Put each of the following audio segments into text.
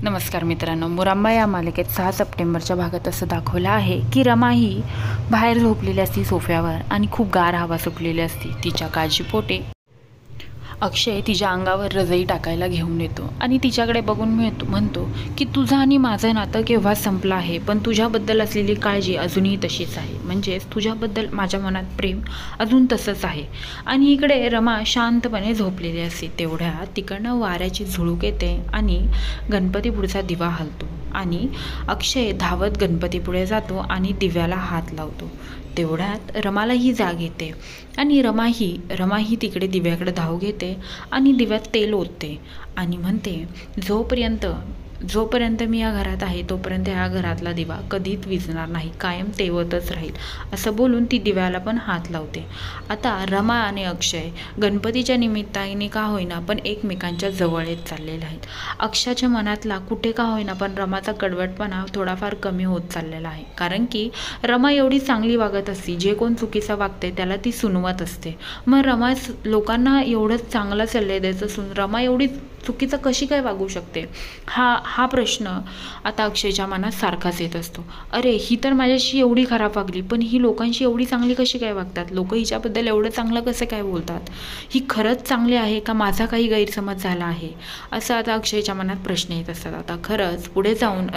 नमस्कार मित्रांनो, मुरांबा या मालिकेत 6 सप्टेंबरच्या भागात असं दाखवलं आहे की रमा ही बाहेर झोपलेली असती सोफ्यावर आणि खूप गार हवा सुटलेली असती। तिच्या काळजीपोटी अक्षय तिच्या अंगावर रजई टाकायला घेऊन येतो आणि तिच्याकडे बघून म्हणतो की तुझं आणि माझं नातं केव्हा संपलं आहे, पण तुझ्याबद्दल असलेली काळजी अजूनही तशीच आहे। म्हणजेच तुझ्याबद्दल माझ्या मनात प्रेम अजून तसंच आहे। आणि इकडे रमा शांतपणे झोपलेली असते। तेवढ्यात तिकडनं वाऱ्याची झुळूक येते आणि गणपतीपुढचा दिवा हलतो आणि अक्षय धावत गणपतीपुढे जातो आणि दिव्याला हात लावतो। तेवढ्यात रमालाही जाग येते आणि रमाही तिकडे दिव्याकडे धाव घेते आणि दिव्यात तेल ओतते आणि म्हणते जोपर्यंत मी या घरात आहे तोपर्यंत या घरातला दिवा कधीच विझणार नाही, कायम तेवतच राहील, असं बोलून ती दिव्याला पण हात लावते। आता रमा आणि अक्षय गणपतीच्या निमित्ताने का होईना पण एकमेकांच्या जवळ येत चाललेले आहेत। अक्षयच्या मनातला कुठे का होईना पण रमाचा कडवटपणा थोडाफार कमी होत चाललेला आहे, कारण की रमा एवढी चांगली वागत असते, जे कोण चुकीचं वागते त्याला ती सुनवत असते। मग रमा लोकांना एवढंच चांगला सल्ले द्यायचं असून रमा एवढी चुकीचं कशी काय वागू शकते, हा प्रश्न आता अक्षयच्या मनात सारखाच येत असतो। अरे, ही तर माझ्याशी एवढी खराब वागली, पण ही लोकांशी एवढी चांगली कशी काय वागतात, लोक हिच्याबद्दल एवढं चांगलं कसं काय बोलतात, ही खरंच चांगली आहे का माझा काही गैरसमज झाला आहे, असं आता अक्षयच्या मनात प्रश्न येत असतात। आता खरंच पुढे जाऊन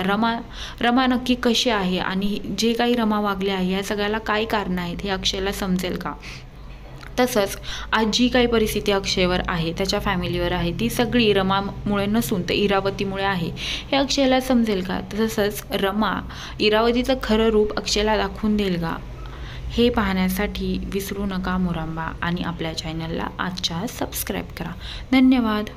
रमा नक्की कशी आहे आणि जे काही रमा वागले आहे या सगळ्याला काय कारण आहेत हे अक्षयला समजेल का? तसंच आज जी काही परिस्थिती अक्षयवर आहे, त्याच्या फॅमिलीवर आहे, ती सगळी रमामुळे नसून तर इरावतीमुळे आहे, हे अक्षयला समजेल का? तसंच रमा इरावतीचं खरं रूप अक्षयला दाखवून देईल का? हे पाहण्यासाठी विसरू नका मुरांबा आणि आपल्या चॅनलला आजच्या सबस्क्राईब करा। धन्यवाद।